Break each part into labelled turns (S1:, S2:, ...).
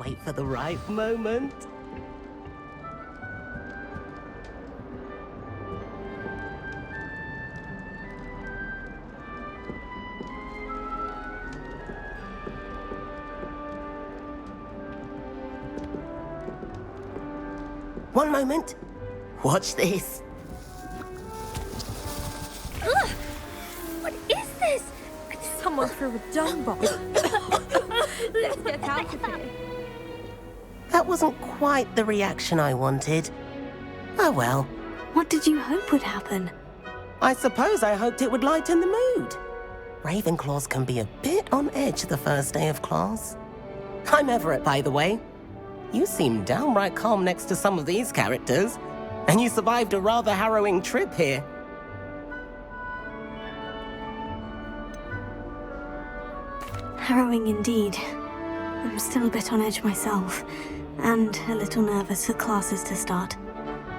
S1: wait for the right moment. One moment. Watch this.
S2: Ugh! What is this? Someone threw a dung bomb. Let's get out of here.
S1: That wasn't quite the reaction I wanted. Oh well.
S2: What did you hope would happen?
S1: I suppose I hoped it would lighten the mood. Ravenclaws can be a bit on edge the first day of class. I'm Everett, by the way. You seem downright calm next to some of these characters, and you survived a rather harrowing trip here.
S2: Harrowing indeed. I'm still a bit on edge myself, and a little nervous for classes to start.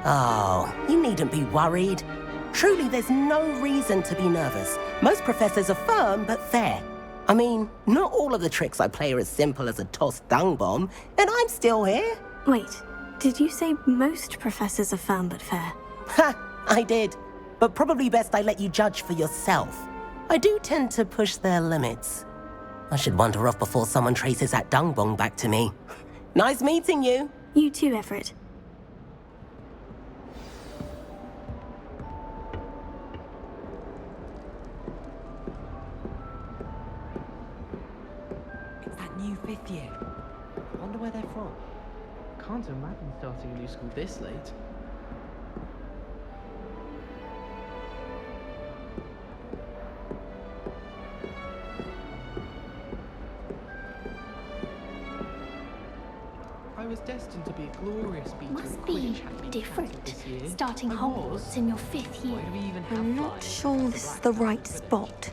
S1: Oh, you needn't be worried. Truly, there's no reason to be nervous. Most professors are firm but fair. I mean, not all of the tricks I play are as simple as a tossed dung bomb, and I'm still here.
S2: Wait, did you say most professors are firm but fair?
S1: Ha, I did. But probably best I let you judge for yourself. I do tend to push their limits. I should wander off before someone traces that dung bomb back to me. Nice meeting you.
S2: You too, Everett.
S3: It's that new 5th year. I wonder where they're from. Can't imagine starting a new school this late. I was destined to be a glorious beater
S4: Must
S3: in
S4: be
S3: Quidditch had been
S4: different,
S3: cancelled this year.
S4: starting
S3: I
S4: Hogwarts
S3: was.
S4: in your 5th year.
S3: Why do we even have
S5: I'm not
S3: flying?
S5: sure this is the right spot.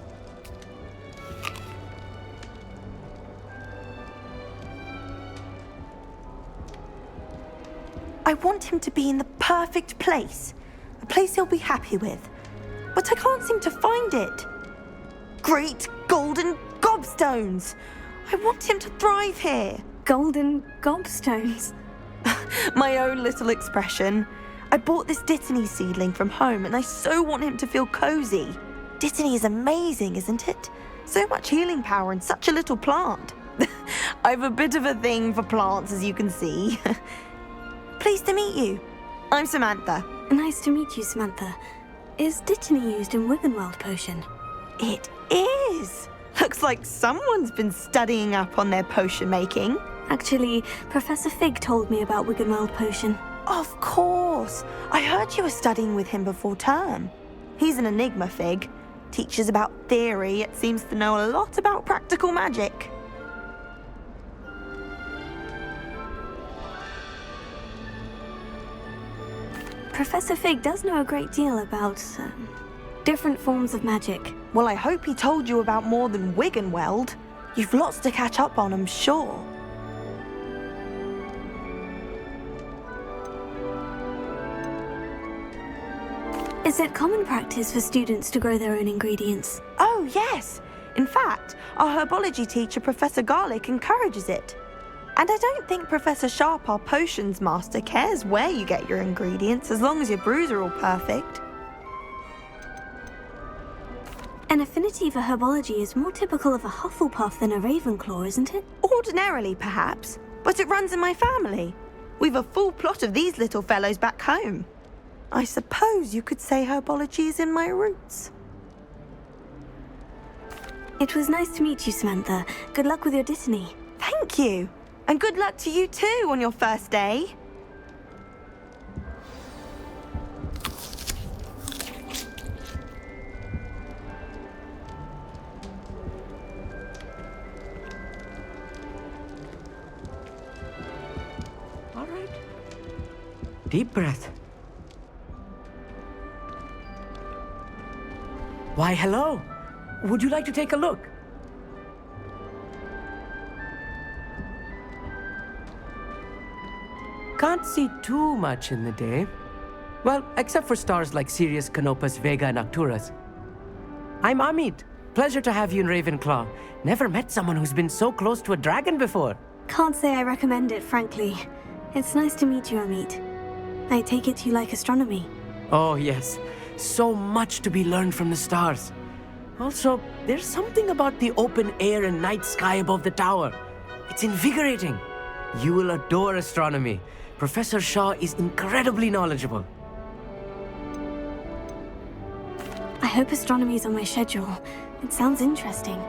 S5: I want him to be in the perfect place. A place he'll be happy with. But I can't seem to find it. Great golden gobstones! I want him to thrive here.
S2: Golden gobstones.
S5: My own little expression. I bought this Dittany seedling from home and I so want him to feel cozy. Dittany is amazing, isn't it? So much healing power in such a little plant. I've a bit of a thing for plants, as you can see. Pleased to meet you. I'm Samantha.
S2: Nice to meet you, Samantha. Is Dittany used in Wiggenweld potion?
S5: It is. Looks like someone's been studying up on their potion making.
S2: Actually, Professor Fig told me about Wiggenweld potion.
S5: Of course. I heard you were studying with him before term. He's an enigma, Fig. Teaches about theory, yet seems to know a lot about practical magic.
S2: Professor Fig does know a great deal about different forms of magic.
S5: Well, I hope he told you about more than Wiggenweld. You've lots to catch up on, I'm sure.
S2: Is it common practice for students to grow their own ingredients?
S5: Oh, yes. In fact, our herbology teacher, Professor Garlick, encourages it. And I don't think Professor Sharp, our potions master, cares where you get your ingredients as long as your brews are all perfect.
S2: An affinity for herbology is more typical of a Hufflepuff than a Ravenclaw, isn't it?
S5: Ordinarily, perhaps, but it runs in my family. We've a full plot of these little fellows back home. I suppose you could say herbology is in my roots.
S2: It was nice to meet you, Samantha. Good luck with your Dittany.
S5: Thank you. And good luck to you too on your first day.
S6: All right. Deep breath. Why, hello. Would you like to take a look? Can't see too much in the day. Well, except for stars like Sirius, Canopus, Vega, and Arcturus. I'm Amit. Pleasure to have you in Ravenclaw. Never met someone who's been so close to a dragon before.
S2: Can't say I recommend it, frankly. It's nice to meet you, Amit. I take it you like astronomy.
S6: Oh, yes. So much to be learned from the stars. Also, there's something about the open air and night sky above the tower. It's invigorating. You will adore astronomy. Professor Shaw is incredibly knowledgeable.
S2: I hope astronomy's on my schedule. It sounds interesting.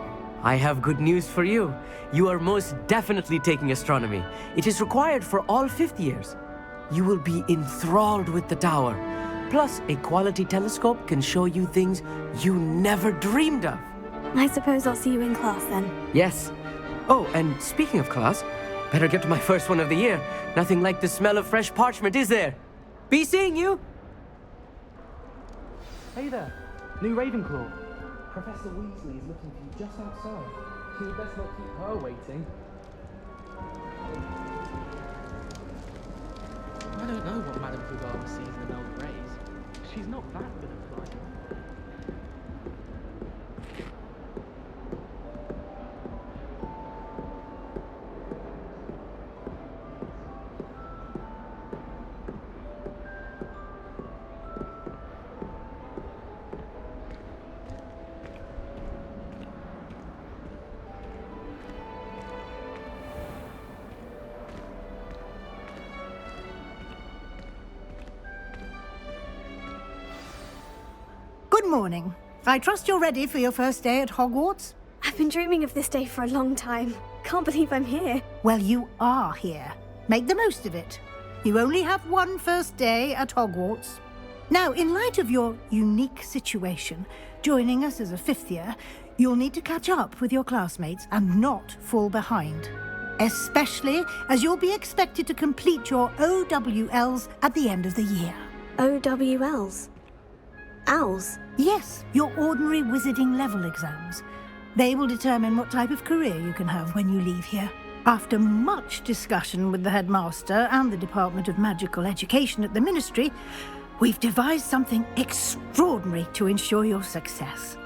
S6: I have good news for you. You are most definitely taking astronomy. It is required for all fifth years. You will be enthralled with the tower. Plus, a quality telescope can show you things you never dreamed of.
S2: I suppose I'll see you in class then.
S6: Yes. Oh, and speaking of class, better get to my first one of the year. Nothing like the smell of fresh parchment, is there? Be seeing you!
S3: Hey there, new Ravenclaw. Professor Weasley is looking for you just outside. You best not keep her waiting. I don't know what Madame Fugard sees in the Melbourne Rays. She's not that good at flying.
S4: Good morning. I trust you're ready for your first day at Hogwarts?
S2: I've been dreaming of this day for a long time. Can't believe I'm here.
S4: Well, you are here. Make the most of it. You only have one first day at Hogwarts. Now, in light of your unique situation, joining us as a fifth year, you'll need to catch up with your classmates and not fall behind. Especially as you'll be expected to complete your OWLs at the end of the year.
S2: OWLs? Owls?
S4: Yes, your ordinary wizarding level exams. They will determine what type of career you can have when you leave here. After much discussion with the headmaster and the Department of Magical Education at the Ministry, we've devised something extraordinary to ensure your success.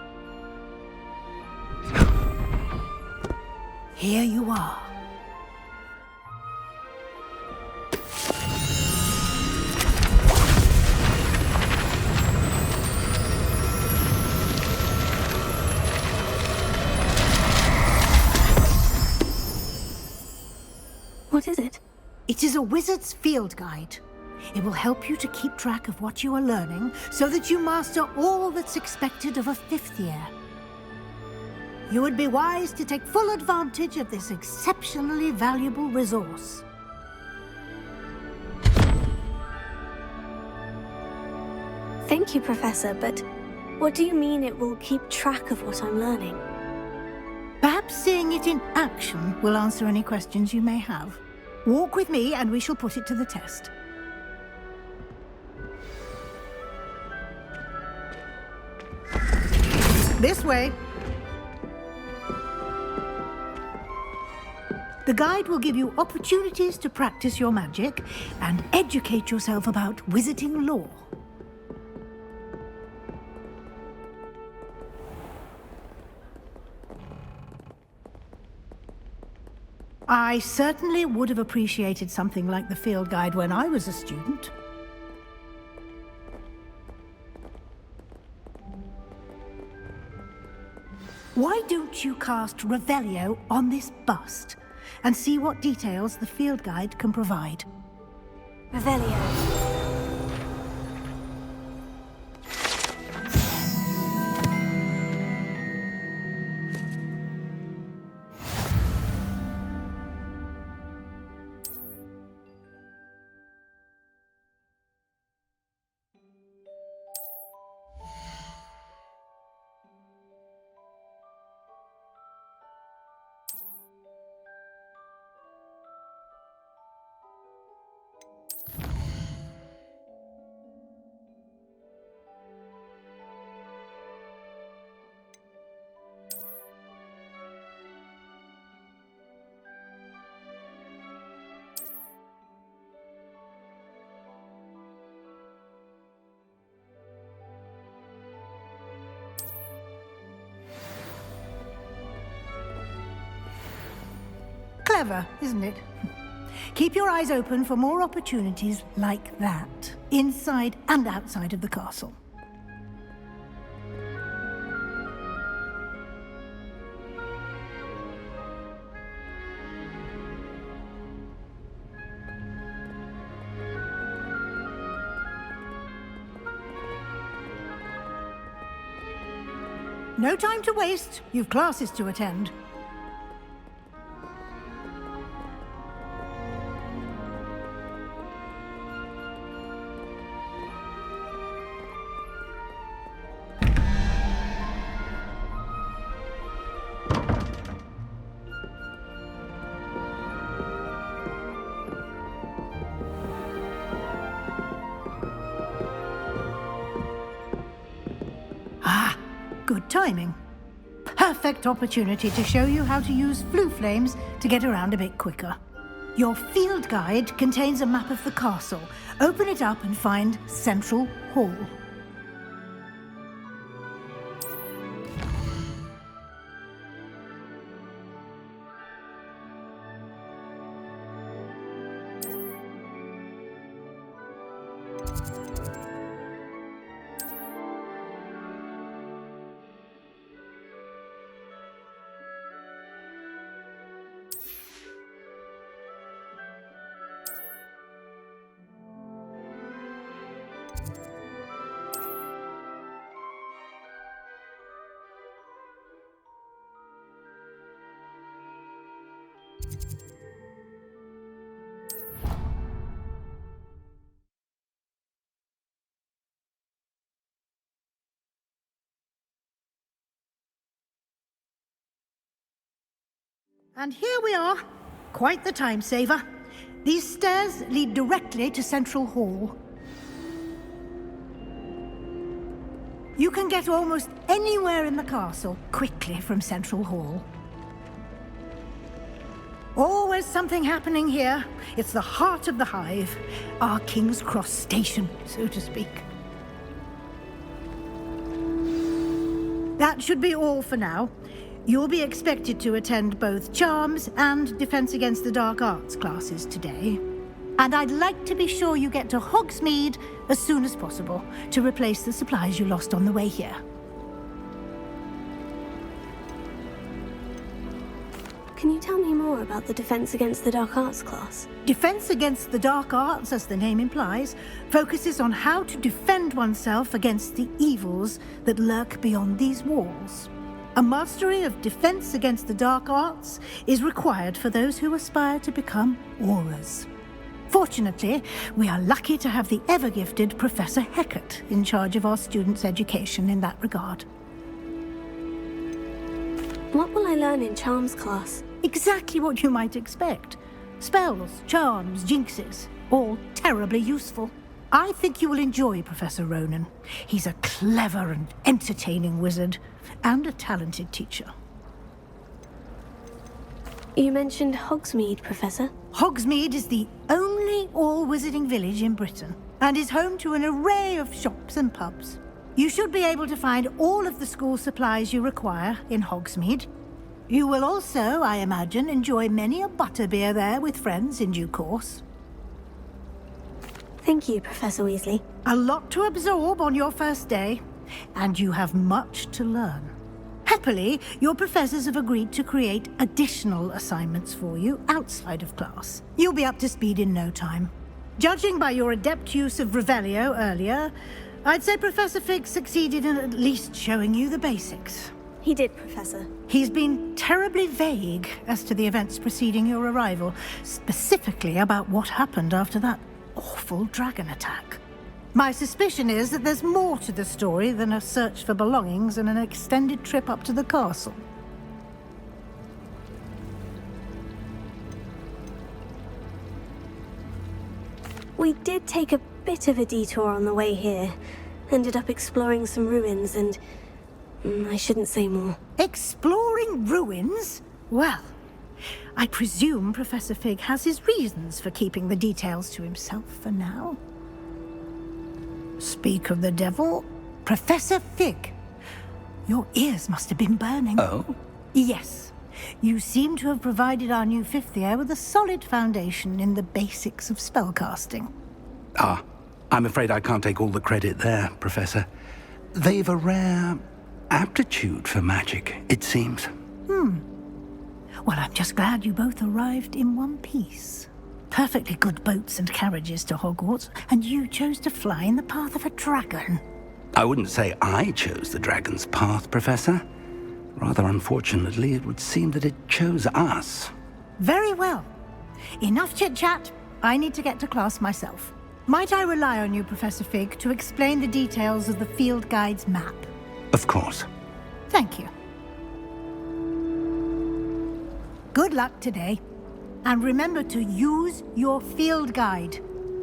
S4: Here you are.
S2: What is it?
S4: It is a wizard's field guide. It will help you to keep track of what you are learning so that you master all that's expected of a fifth year. You would be wise to take full advantage of this exceptionally valuable resource.
S2: Thank you, Professor, but what do you mean it will keep track of what I'm learning?
S4: Perhaps seeing it in action will answer any questions you may have. Walk with me and we shall put it to the test. This way. The guide will give you opportunities to practice your magic and educate yourself about wizarding lore. I certainly would have appreciated something like the field guide when I was a student. Why don't you cast Revelio on this bust and see what details the field guide can provide?
S2: Revelio.
S4: Clever, isn't it? Keep your eyes open for more opportunities like that, inside and outside of the castle. No time to waste. You've classes to attend. Good timing. Perfect opportunity to show you how to use flue flames to get around a bit quicker. Your field guide contains a map of the castle. Open it up and find Central Hall. And here we are. Quite the time saver. These stairs lead directly to Central Hall. You can get almost anywhere in the castle quickly from Central Hall. Always something happening here. It's the heart of the hive, our King's Cross station, so to speak. That should be all for now. You'll be expected to attend both Charms and Defense Against the Dark Arts classes today. And I'd like to be sure you get to Hogsmeade as soon as possible to replace the supplies you lost on the way here.
S2: Can you tell me more about the Defense Against the Dark Arts class?
S4: Defense Against the Dark Arts, as the name implies, focuses on how to defend oneself against the evils that lurk beyond these walls. A mastery of Defense Against the Dark Arts is required for those who aspire to become Aurors. Fortunately, we are lucky to have the ever-gifted Professor Hecat in charge of our students' education in that regard.
S2: What will I learn in Charms class?
S4: Exactly what you might expect. Spells, charms, jinxes, all terribly useful. I think you will enjoy Professor Ronan. He's a clever and entertaining wizard, and a talented teacher.
S2: You mentioned Hogsmeade, Professor.
S4: Hogsmeade is the only all-wizarding village in Britain, and is home to an array of shops and pubs. You should be able to find all of the school supplies you require in Hogsmeade. You will also, I imagine, enjoy many a butterbeer there with friends in due course.
S2: Thank you, Professor Weasley.
S4: A lot to absorb on your first day, and you have much to learn. Happily, your professors have agreed to create additional assignments for you outside of class. You'll be up to speed in no time. Judging by your adept use of Revelio earlier, I'd say Professor Fig succeeded in at least showing you the basics.
S2: He did, Professor.
S4: He's been terribly vague as to the events preceding your arrival, specifically about what happened after that awful dragon attack. My suspicion is that there's more to the story than a search for belongings and an extended trip up to the castle.
S2: We did take a bit of a detour on the way here. Ended up exploring some ruins and... I shouldn't say more.
S4: Exploring ruins? Well, I presume Professor Fig has his reasons for keeping the details to himself for now. Speak of the devil, Professor Fig. Your ears must have been burning.
S7: Oh?
S4: Yes. You seem to have provided our new fifth year with a solid foundation in the basics of spellcasting.
S7: Ah, I'm afraid I can't take all the credit there, Professor. They've a rare aptitude for magic, it seems.
S4: Well, I'm just glad you both arrived in one piece. Perfectly good boats and carriages to Hogwarts, and you chose to fly in the path of a dragon.
S7: I wouldn't say I chose the dragon's path, Professor. Rather unfortunately, it would seem that it chose us.
S4: Very well. Enough chit-chat. I need to get to class myself. Might I rely on you, Professor Fig, to explain the details of the field guide's map?
S7: Of course.
S4: Thank you. Good luck today. And remember to use your field guide.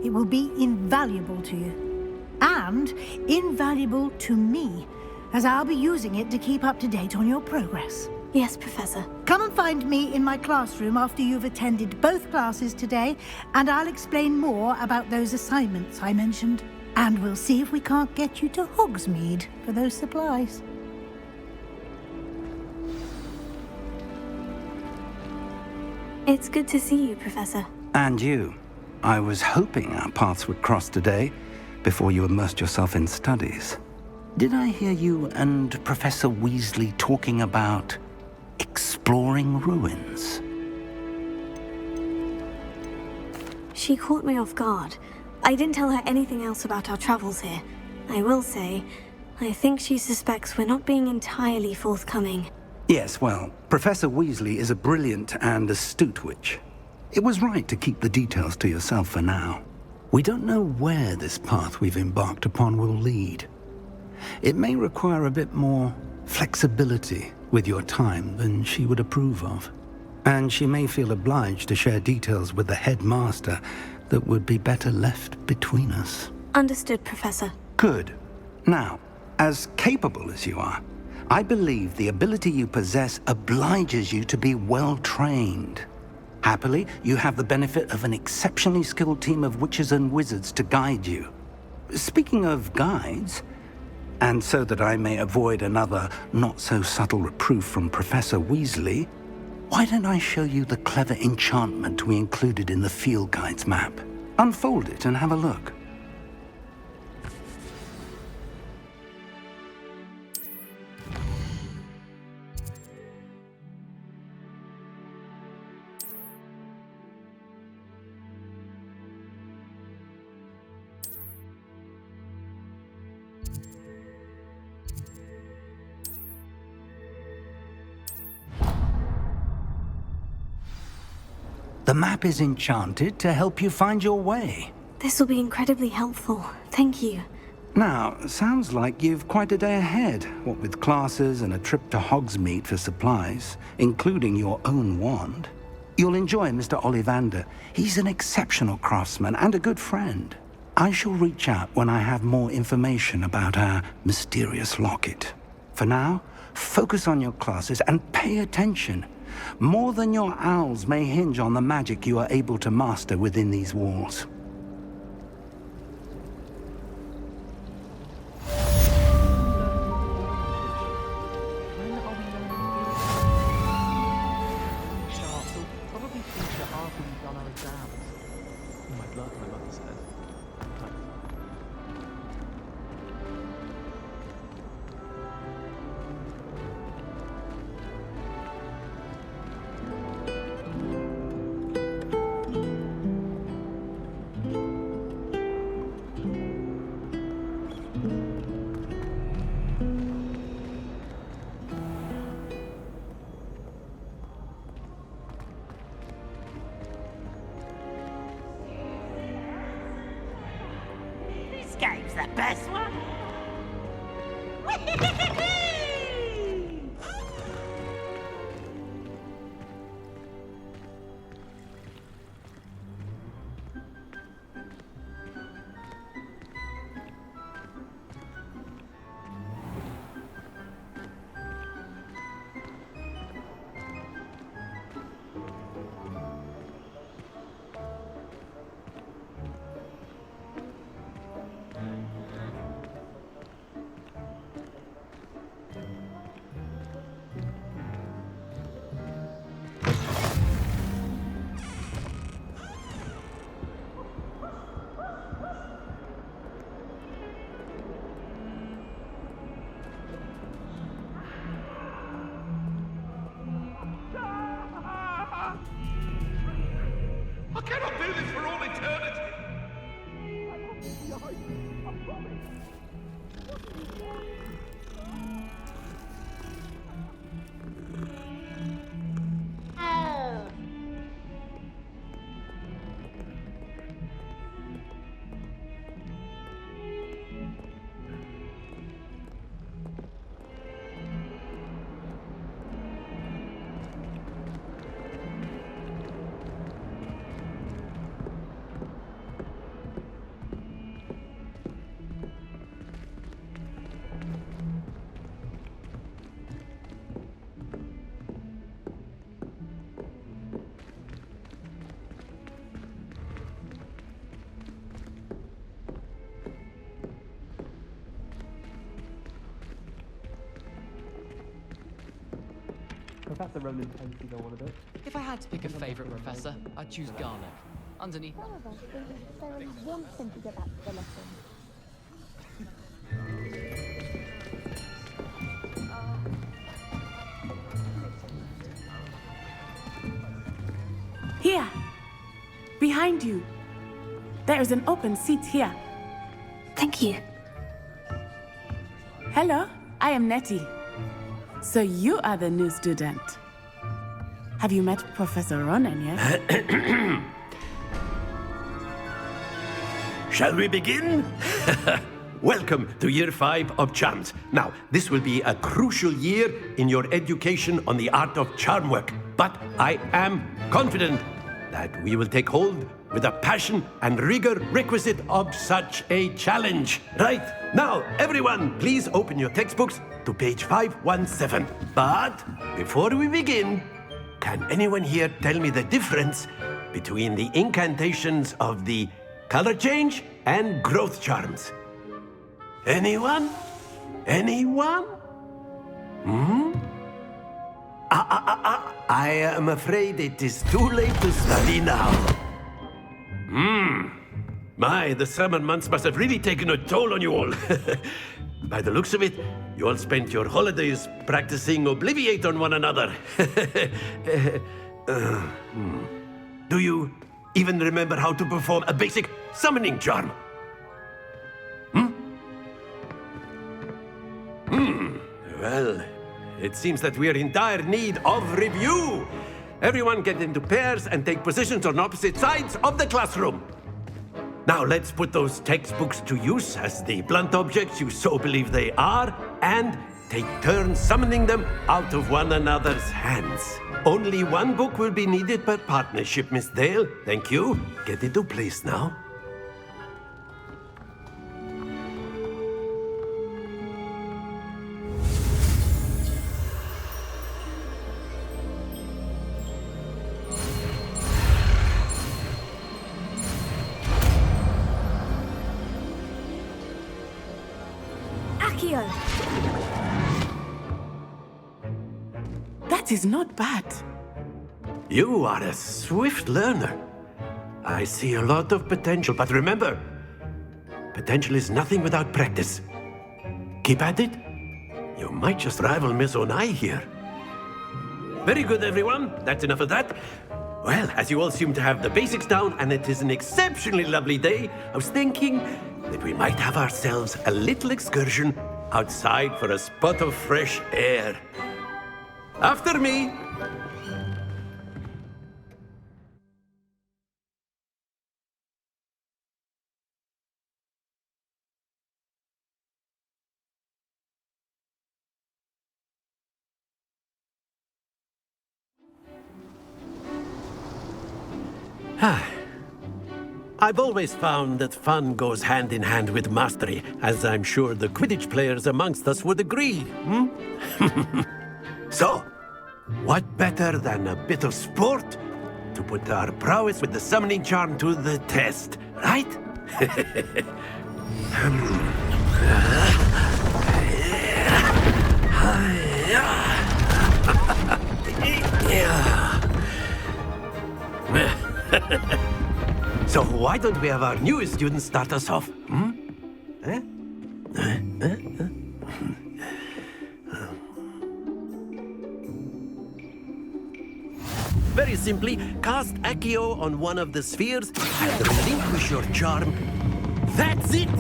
S4: It will be invaluable to you. And invaluable to me, as I'll be using it to keep up to date on your progress.
S2: Yes, Professor.
S4: Come and find me in my classroom after you've attended both classes today, and I'll explain more about those assignments I mentioned. And we'll see if we can't get you to Hogsmeade for those supplies.
S2: It's good to see you, Professor.
S7: And you. I was hoping our paths would cross today, before you immersed yourself in studies. Did I hear you and Professor Weasley talking about exploring ruins?
S2: She caught me off guard. I didn't tell her anything else about our travels here. I will say, I think she suspects we're not being entirely forthcoming.
S7: Yes, well, Professor Weasley is a brilliant and astute witch. It was right to keep the details to yourself for now. We don't know where this path we've embarked upon will lead. It may require a bit more flexibility with your time than she would approve of. And she may feel obliged to share details with the headmaster that would be better left between us.
S2: Understood, Professor.
S7: Good. Now, as capable as you are, I believe the ability you possess obliges you to be well trained. Happily, you have the benefit of an exceptionally skilled team of witches and wizards to guide you. Speaking of guides, and so that I may avoid another not-so-subtle reproof from Professor Weasley, why don't I show you the clever enchantment we included in the field guide's map? Unfold it and have a look. The map is enchanted to help you find your way.
S2: This will be incredibly helpful. Thank you.
S7: Now, sounds like you've quite a day ahead, what with classes and a trip to Hogsmeade for supplies, including your own wand. You'll enjoy Mr. Ollivander. He's an exceptional craftsman and a good friend. I shall reach out when I have more information about our mysterious locket. For now, focus on your classes and pay attention. More than your owls may hinge on the magic you are able to master within these walls.
S3: When are we learning Sharp will probably feature after we've done our exams. Oh, my blood, my mother said.
S8: This game's the best one.
S9: cannot do this for all eternity.
S3: Professor Ronan tends to go on a bit.
S10: If I had to pick a favourite professor, I'd choose Garlic. Underneath.
S2: wants him to get back to the lesson.
S11: Here! Behind you! There is an open seat here.
S2: Thank you.
S11: Hello, I am Nettie. So you are the new student. Have you met Professor Ronan yet?
S12: Shall we begin? Welcome to Year 5 of Charms. Now, this will be a crucial year in your education on the art of charm work. But I am confident that we will take hold with the passion and rigor requisite of such a challenge. Right, now, everyone, please open your textbooks to page 517. But before we begin, can anyone here tell me the difference between the incantations of the color change and growth charms? Anyone? Anyone? I am afraid it is too late to study now. My, the summer months must have really taken a toll on you all. By the looks of it, you all spent your holidays practicing Obliviate on one another. Do you even remember how to perform a basic summoning charm? Well, it seems that we are in dire need of review. Everyone get into pairs and take positions on opposite sides of the classroom. Now let's put those textbooks to use as the blunt objects you so believe they are, and take turns summoning them out of one another's hands. Only one book will be needed per partnership, Miss Dale. Thank you. Get into place now.
S11: That is not bad.
S12: You are a swift learner. I see a lot of potential, but remember, potential is nothing without practice. Keep at it. You might just rival Miss Onai here. Very good, everyone. That's enough of that. Well, as you all seem to have the basics down, and it is an exceptionally lovely day, I was thinking that we might have ourselves a little excursion outside for a spot of fresh air. After me. I've always found that fun goes hand in hand with mastery, as I'm sure the Quidditch players amongst us would agree. So, what better than a bit of sport to put our prowess with the summoning charm to the test, right? So why don't we have our newest student start us off? Very simply, cast Accio on one of the spheres and relinquish your charm. That's it!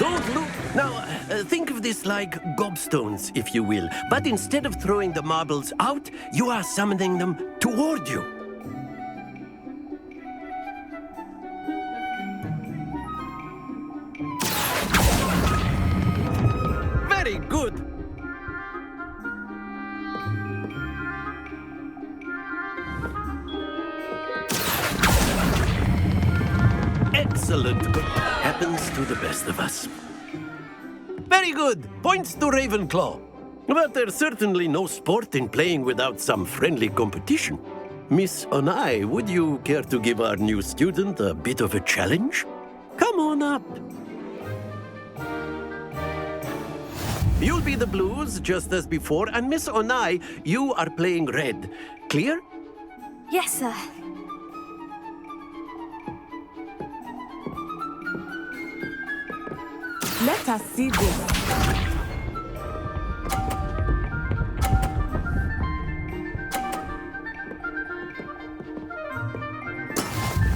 S12: Don't look. Now, think of this like gobstones, if you will. But instead of throwing the marbles out, you are summoning them toward you. Very good. Excellent. Happens to the best of us. Very good. Points to Ravenclaw. But there's certainly no sport in playing without some friendly competition. Miss Onai, would you care to give our new student a bit of a challenge? Come on up. You'll be the blues, just as before, and Miss Onai, you are playing red. Clear?
S2: Yes, sir.
S11: Let us see this.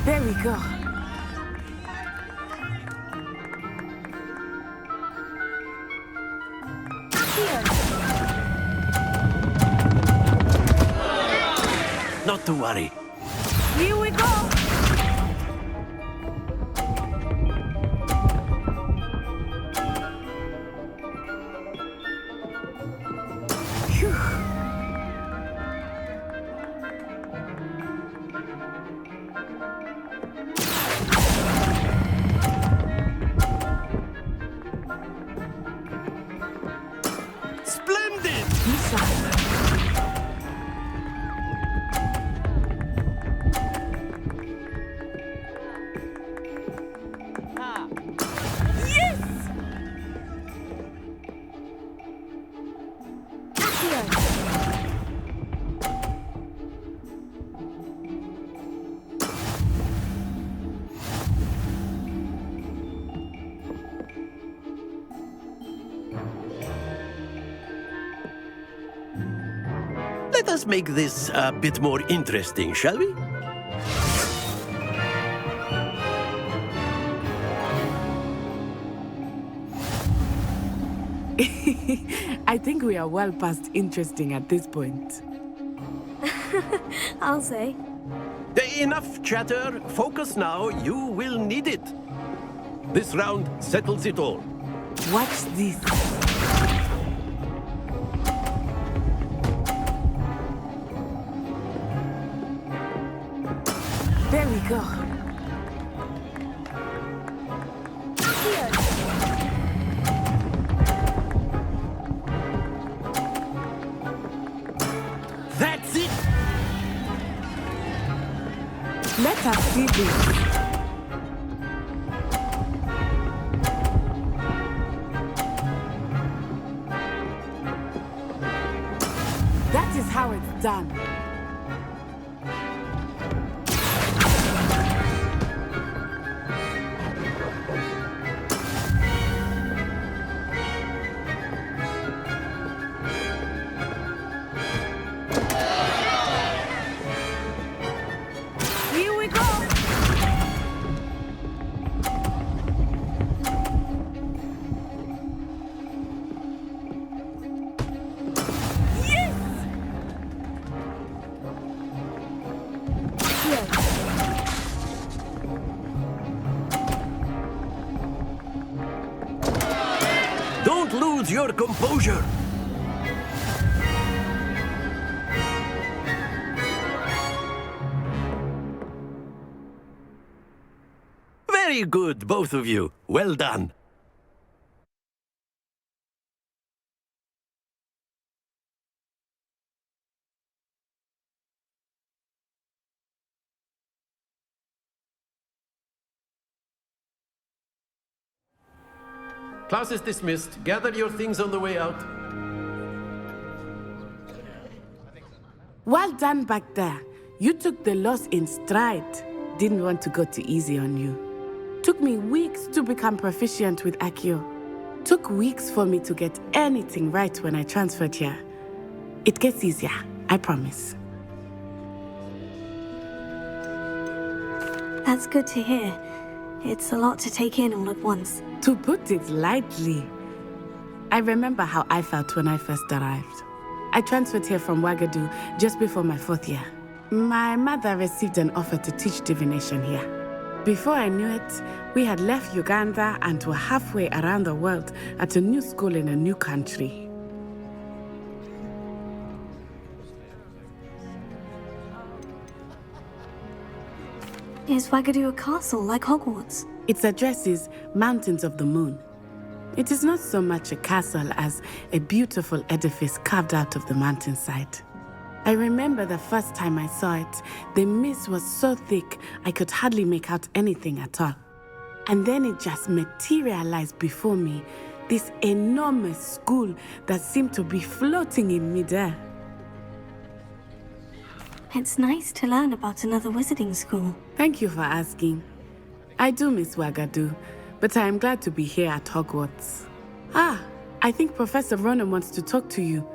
S11: There we go.
S12: Not to worry.
S11: Here we go.
S12: Splendid! Let us make this a bit more interesting, shall we?
S11: I think we are well past interesting at this point.
S2: I'll say.
S12: Enough chatter. Focus now. You will need it. This round settles it all.
S11: Watch this. There we go.
S12: That's it!
S11: Let us see this. That is how it's done. Here we go.
S12: Don't lose your composure. Very good, both of you. Well done. Class is dismissed. Gather your things on the way out.
S11: Well done back there. You took the loss in stride. Didn't want to go too easy on you. Took me weeks to become proficient with Accio. Took weeks for me to get anything right when I transferred here. It gets easier, I promise.
S2: That's good to hear. It's a lot to take in all at once.
S11: To put it lightly, I remember how I felt when I first arrived. I transferred here from Ouagadougou just before my 4th year. My mother received an offer to teach divination here. Before I knew it, we had left Uganda and were halfway around the world at a new school in a new country.
S2: Is Ouagadougou a castle like Hogwarts?
S11: Its address is Mountains of the Moon. It is not so much a castle as a beautiful edifice carved out of the mountainside. I remember the first time I saw it, the mist was so thick I could hardly make out anything at all. And then it just materialized before me, this enormous school that seemed to be floating in midair.
S2: It's nice to learn about another wizarding school.
S11: Thank you for asking. I do miss Ouagadougou, but I am glad to be here at Hogwarts. I think Professor Ronan wants to talk to you.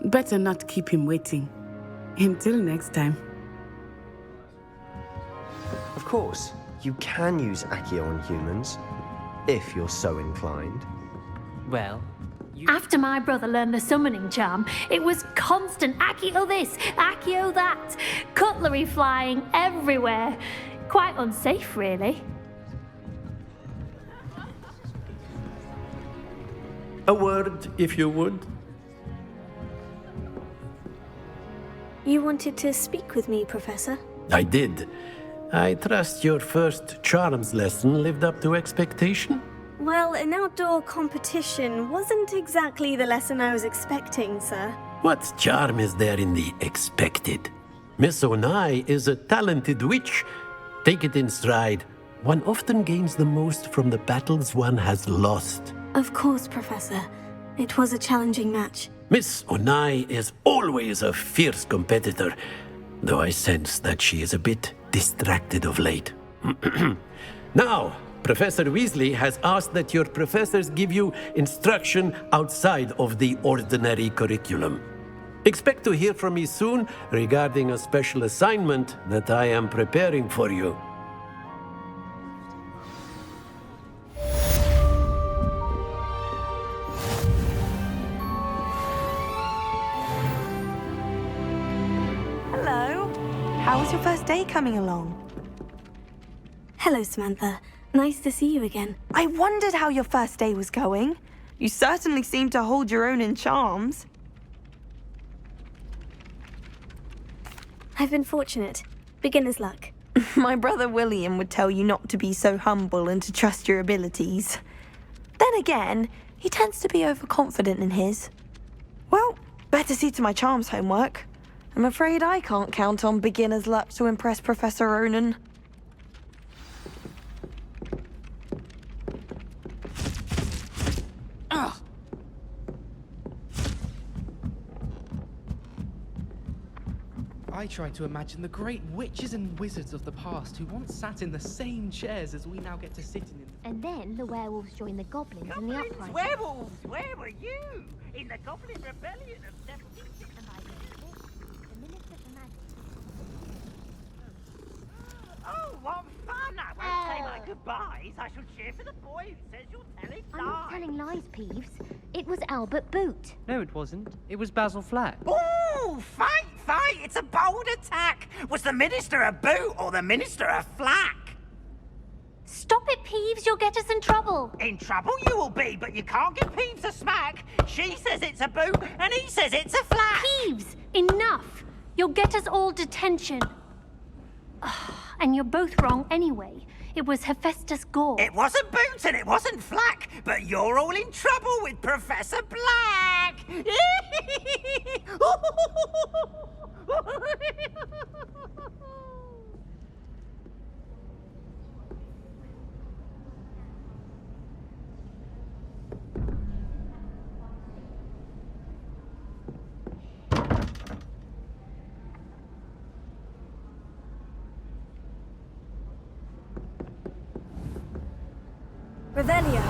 S11: Better not keep him waiting. Until next time.
S13: Of course, you can use Accio on humans, if you're so inclined.
S10: Well,
S14: After my brother learned the summoning charm, it was constant Accio this, Accio that, cutlery flying everywhere. Quite unsafe, really.
S12: A word, if you would.
S2: You wanted to speak with me, Professor?
S12: I did. I trust your first charms lesson lived up to expectation?
S2: Well, an outdoor competition wasn't exactly the lesson I was expecting, sir.
S12: What charm is there in the expected? Miss Onai is a talented witch. Take it in stride. One often gains the most from the battles one has lost.
S2: Of course, Professor. It was a challenging match.
S12: Miss Onai is always a fierce competitor, though I sense that she is a bit distracted of late. Now, Professor Weasley has asked that your professors give you instruction outside of the ordinary curriculum. Expect to hear from me soon regarding a special assignment that I am preparing for you.
S5: Hello. How was your first day coming along?
S2: Hello, Samantha. Nice to see you again.
S5: I wondered how your first day was going. You certainly seem to hold your own in charms.
S2: I've been fortunate. Beginner's luck.
S5: My brother William would tell you not to be so humble and to trust your abilities. Then again, he tends to be overconfident in his. Well, better see to my charms homework. I'm afraid I can't count on beginner's luck to impress Professor Ronan.
S3: I try to imagine the great witches and wizards of the past who once sat in the same chairs as we now get to sit in.
S15: And then the werewolves joined the goblins in the uprising.
S8: Werewolves, where were you? In the Goblin Rebellion of 76.
S15: The Minister for Magic.
S8: Oh, what fun! I won't say my goodbyes. I shall cheer for the boy who says you're telling lies.
S15: I'm not telling lies, Peeves. It was Albert Boot.
S10: no, it wasn't. It was Basil Flack.
S8: Ooh, fight! It's a bold attack! Was the Minister a boot or the Minister a flack?
S15: Stop it, Peeves. You'll get us in trouble.
S8: In trouble you will be, but you can't give Peeves a smack. She says it's a boot and he says it's a flack.
S15: Peeves, enough. You'll get us all detention. And you're both wrong anyway. It was Hephaestus Gore.
S8: It wasn't boot and it wasn't flack, but you're all in trouble with Professor Black.
S2: Revelio.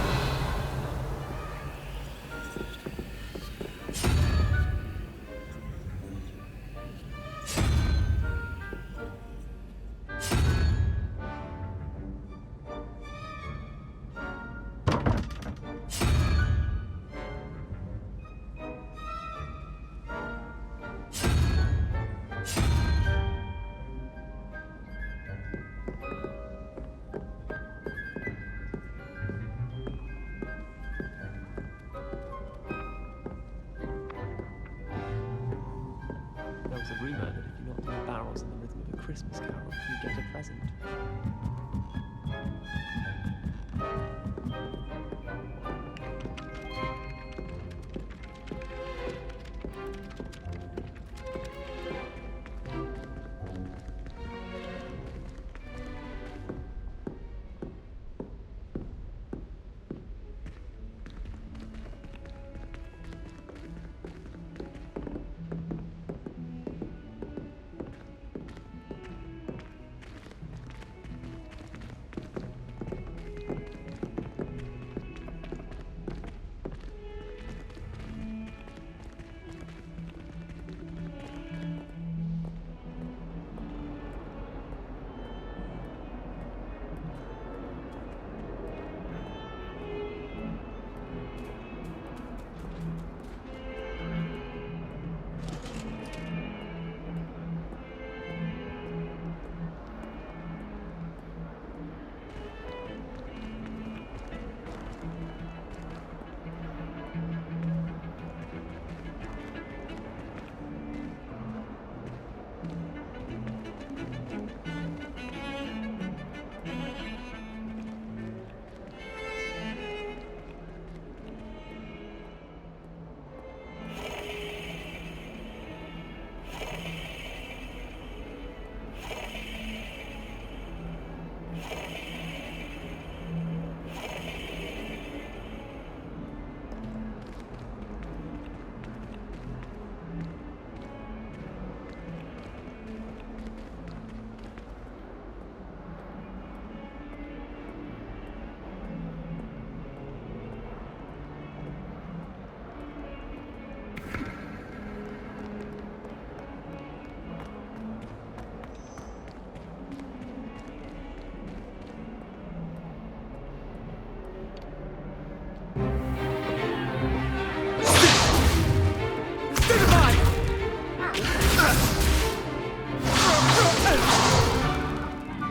S16: was a rumour that if you knocked on the barrels in the rhythm of a Christmas carol, you'd get a present.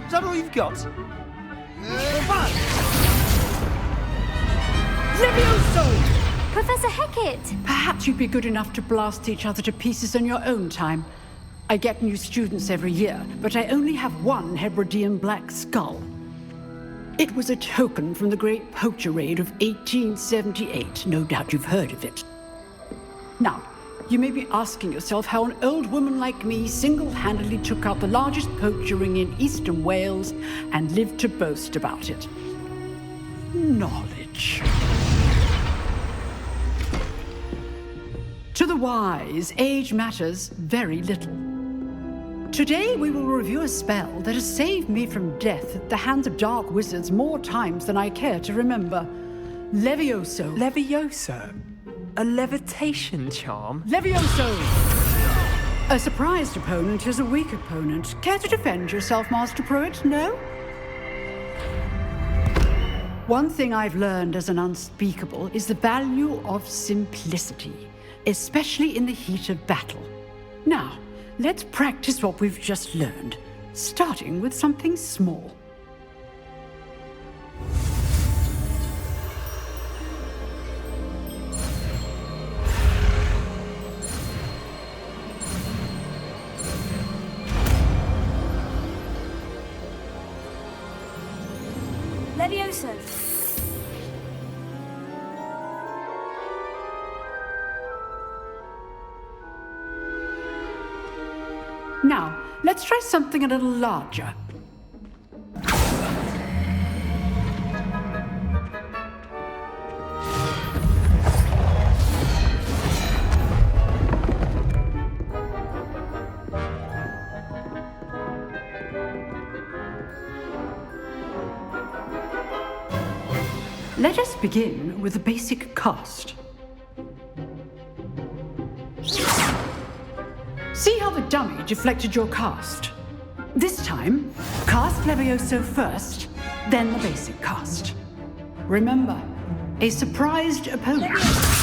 S17: Is that all you've got?
S18: Levioso!
S15: Professor Hecat!
S18: Perhaps you'd be good enough to blast each other to pieces in your own time. I get new students every year, but I only have one Hebridean black skull. It was a token from the Great Poacher Raid of 1878. No doubt you've heard of it. Now, you may be asking yourself how an old woman like me single-handedly took out the largest poacher ring in eastern Wales and lived to boast about it. Knowledge. To the wise, age matters very little. Today we will review a spell that has saved me from death at the hands of dark wizards more times than I care to remember. Levioso.
S16: Levioso? A levitation charm?
S18: Levioso! A surprised opponent is a weak opponent. Care to defend yourself, Master Pruitt? No? One thing I've learned as an unspeakable is the value of simplicity, especially in the heat of battle. Now, let's practice what we've just learned, starting with something small.
S2: Levioso.
S18: Now, let's try something a little larger. Let us begin with the basic cast. See how the dummy deflected your cast? This time, cast Levioso first, then the basic cast. Remember, a surprised opponent.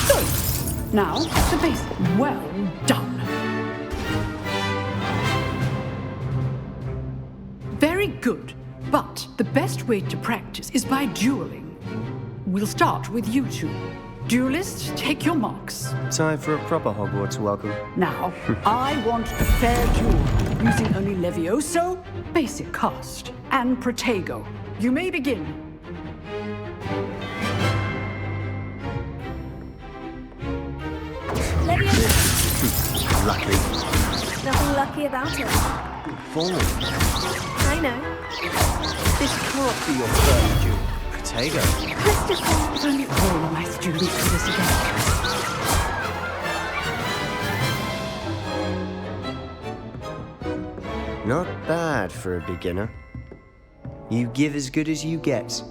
S18: Good. Now, the basic. Well done. Very good, but the best way to practice is by dueling. We'll start with you two. Duelists, take your marks.
S13: Time for a proper Hogwarts welcome.
S18: Now, I want a fair duel, using only Levioso, basic cast, and Protego. You may begin.
S13: Lucky.
S2: Nothing lucky about it.
S13: Forward.
S2: I know.
S13: This can't be your first duel, Protego.
S18: If only all my students do this again.
S13: Not bad for a beginner. You give as good as you get.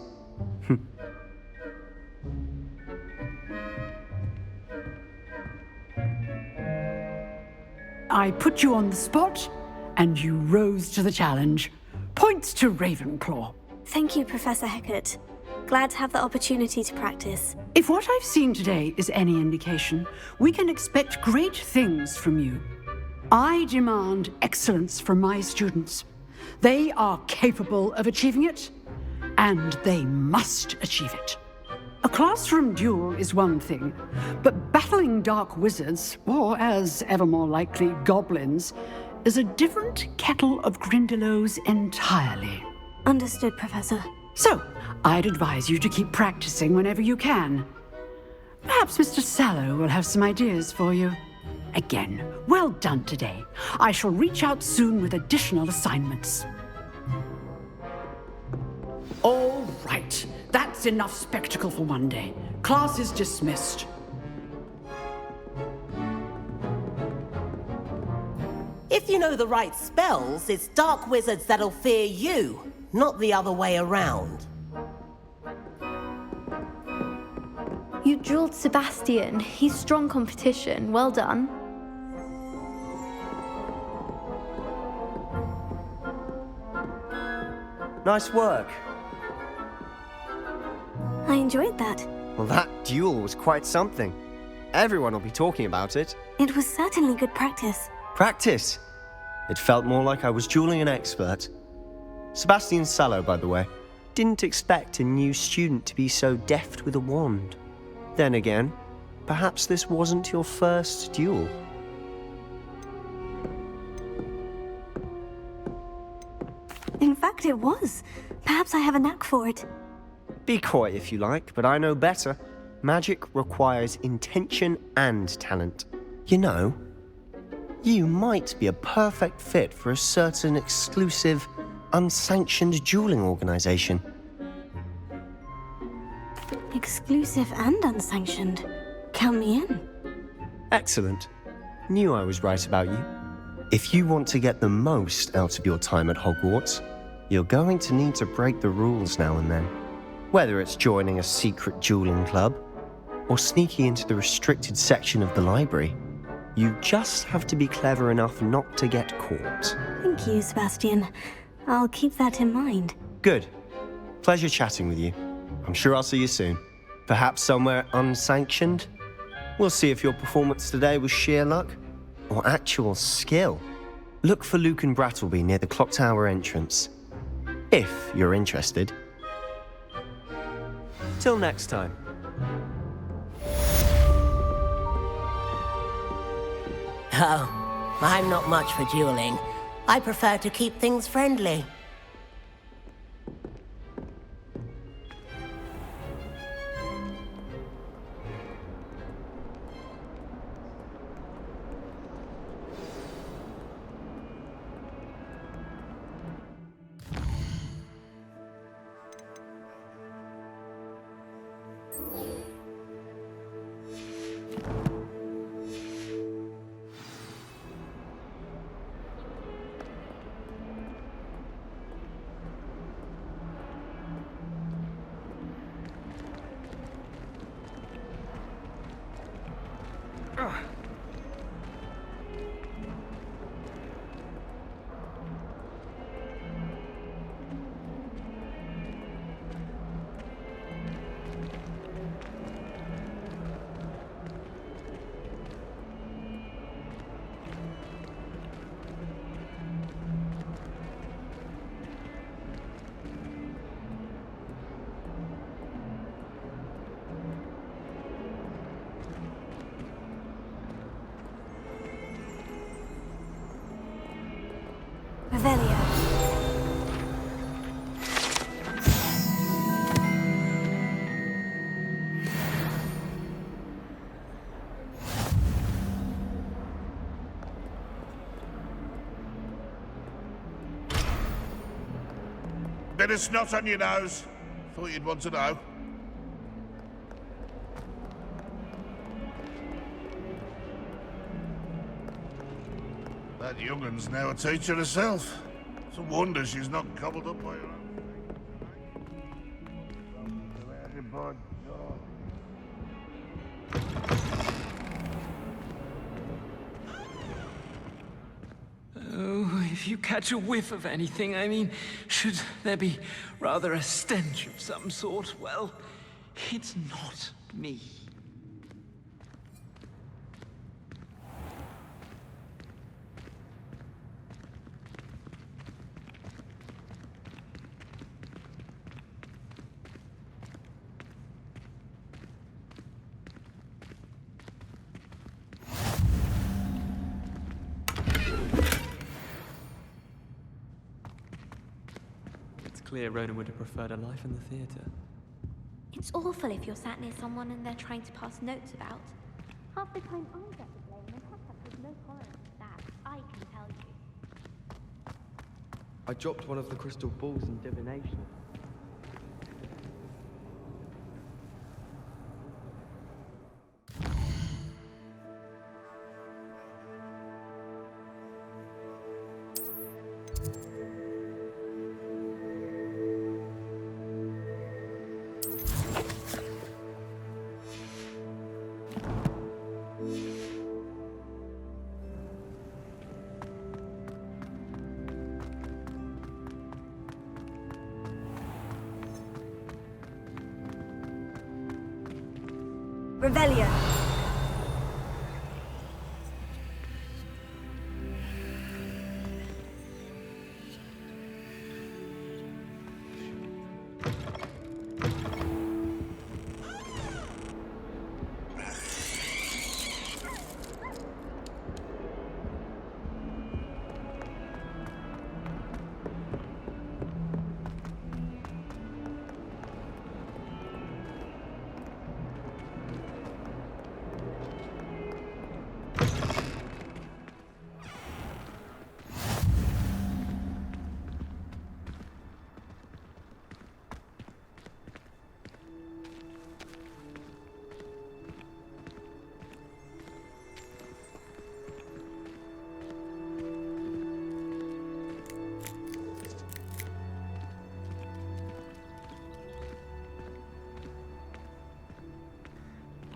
S18: I put you on the spot, and you rose to the challenge. Points to Ravenclaw.
S2: Thank you, Professor Hecat. Glad to have the opportunity to practice.
S18: If what I've seen today is any indication, we can expect great things from you. I demand excellence from my students. They are capable of achieving it, and they must achieve it. A classroom duel is one thing, but battling dark wizards, or as ever more likely, goblins, is a different kettle of Grindylows entirely.
S2: Understood, Professor.
S18: So, I'd advise you to keep practicing whenever you can. Perhaps Mr. Sallow will have some ideas for you. Again, well done today. I shall reach out soon with additional assignments. All right. That's enough spectacle for one day. Class is dismissed.
S1: If you know the right spells, it's dark wizards that'll fear you, not the other way around.
S19: You drilled Sebastian. He's strong competition. Well done.
S13: Nice work.
S2: I enjoyed that.
S13: Well, that duel was quite something. Everyone will be talking about it.
S2: It was certainly good practice.
S13: Practice? It felt more like I was dueling an expert. Sebastian Sallow, by the way. Didn't expect a new student to be so deft with a wand. Then again, perhaps this wasn't your first duel.
S2: In fact, it was. Perhaps I have a knack for it.
S13: Be coy if you like, but I know better. Magic requires intention and talent. You know, you might be a perfect fit for a certain exclusive, unsanctioned dueling organization.
S2: Exclusive and unsanctioned. Count me in.
S13: Excellent. Knew I was right about you. If you want to get the most out of your time at Hogwarts, you're going to need to break the rules now and then. Whether it's joining a secret dueling club, or sneaking into the restricted section of the library, you just have to be clever enough not to get caught.
S2: Thank you, Sebastian. I'll keep that in mind.
S13: Good. Pleasure chatting with you. I'm sure I'll see you soon. Perhaps somewhere unsanctioned? We'll see if your performance today was sheer luck or actual skill. Look for Luke and Brattleby near the clock tower entrance, if you're interested. Till next time.
S1: Oh, I'm not much for dueling. I prefer to keep things friendly.
S2: Revelio.
S9: Bit of snot on your nose. Thought you'd want to know. That young'un's now a teacher herself. It's a wonder she's not gobbled up by her own.
S16: Oh, if you catch a whiff of anything, I mean, should there be rather a stench of some sort? Well, it's not me. Clear Ronan would have preferred a life in the theatre.
S19: It's awful if you're sat near someone and they're trying to pass notes about. Half the time I get to blame and half there's no tolerance for that, I can tell you.
S16: I dropped one of the crystal balls in divination.
S2: Revelio.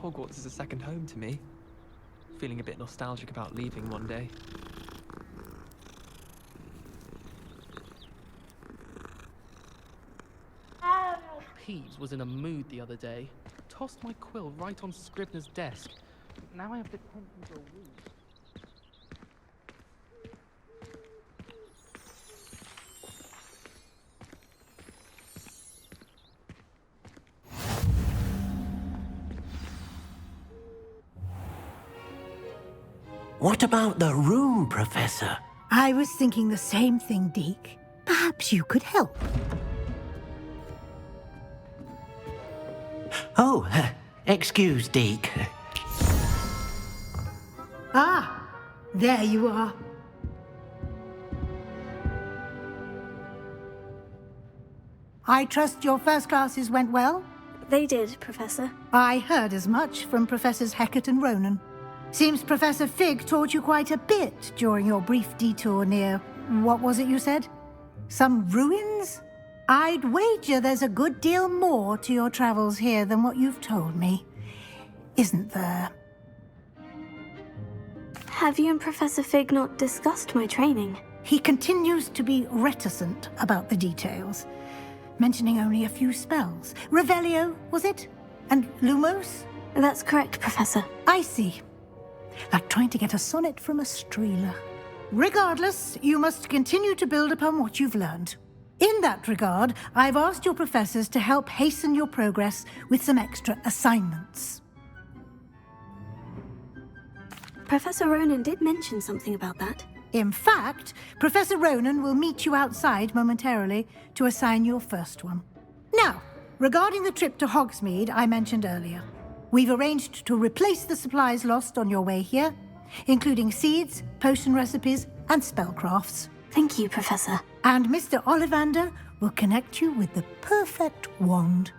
S16: Hogwarts is a second home to me. Feeling a bit nostalgic about leaving one day.
S3: Peeves was in a mood the other day. Tossed my quill right on Scribner's desk. Now I have detention for a week.
S6: What about the room, Professor?
S4: I was thinking the same thing, Deke. Perhaps you could help.
S6: Oh, excuse, Deke.
S4: Ah, there you are. I trust your first classes went well?
S2: They did, Professor.
S4: I heard as much from Professors Hecat and Ronan. Seems Professor Fig taught you quite a bit during your brief detour near... what was it you said? Some ruins? I'd wager there's a good deal more to your travels here than what you've told me. Isn't there?
S2: Have you and Professor Fig not discussed my training?
S4: He continues to be reticent about the details, mentioning only a few spells. Revelio, was it? And Lumos?
S2: That's correct, Professor.
S4: I see. Like trying to get a sonnet from a streeler. Regardless, you must continue to build upon what you've learned. In that regard, I've asked your professors to help hasten your progress with some extra assignments.
S2: Professor Ronan did mention something about that.
S4: In fact, Professor Ronan will meet you outside momentarily to assign your first one. Now, regarding the trip to Hogsmeade I mentioned earlier, we've arranged to replace the supplies lost on your way here, including seeds, potion recipes, and spellcrafts.
S2: Thank you, Professor.
S4: And Mr. Ollivander will connect you with the perfect wand.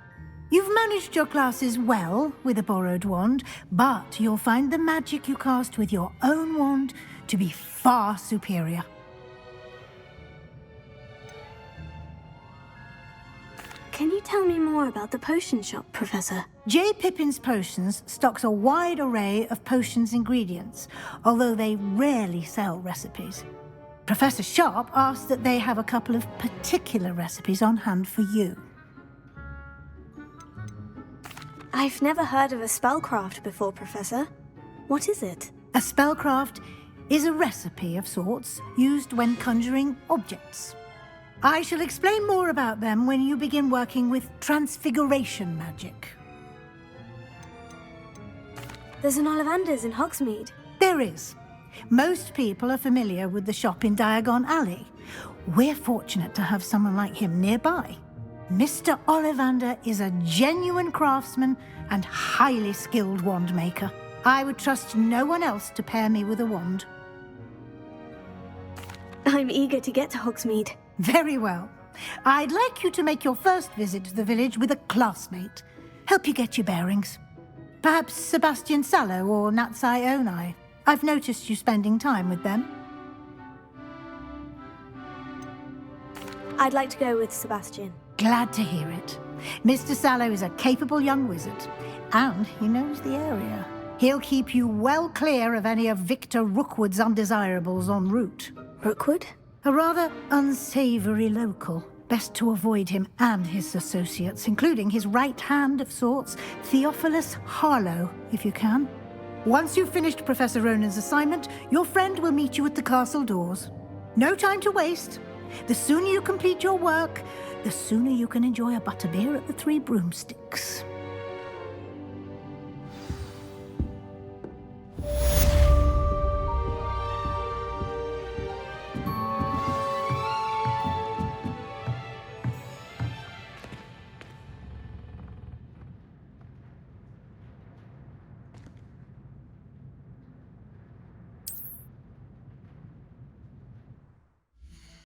S4: You've managed your classes well with a borrowed wand, but you'll find the magic you cast with your own wand to be far superior.
S2: Can you tell me more about the potion shop, Professor?
S4: J. Pippin's Potions stocks a wide array of potions ingredients, although they rarely sell recipes. Professor Sharp asked that they have a couple of particular recipes on hand for you.
S2: I've never heard of a spellcraft before, Professor. What is it?
S4: A spellcraft is a recipe of sorts used when conjuring objects. I shall explain more about them when you begin working with transfiguration magic.
S2: There's an Ollivander's in Hogsmeade.
S4: There is. Most people are familiar with the shop in Diagon Alley. We're fortunate to have someone like him nearby. Mr. Ollivander is a genuine craftsman and highly skilled wand maker. I would trust no one else to pair me with a wand.
S2: I'm eager to get to Hogsmeade.
S4: Very well. I'd like you to make your first visit to the village with a classmate. Help you get your bearings. Perhaps Sebastian Sallow or Natsai Onai. I've noticed you spending time with them.
S2: I'd like to go with Sebastian.
S4: Glad to hear it. Mr. Sallow is a capable young wizard, and he knows the area. He'll keep you well clear of any of Victor Rookwood's undesirables en route.
S2: Rookwood?
S4: A rather unsavory local. Best to avoid him and his associates, including his right hand of sorts, Theophilus Harlow, if you can. Once you've finished Professor Ronan's assignment, your friend will meet you at the castle doors. No time to waste. The sooner you complete your work, the sooner you can enjoy a butterbeer at the Three Broomsticks.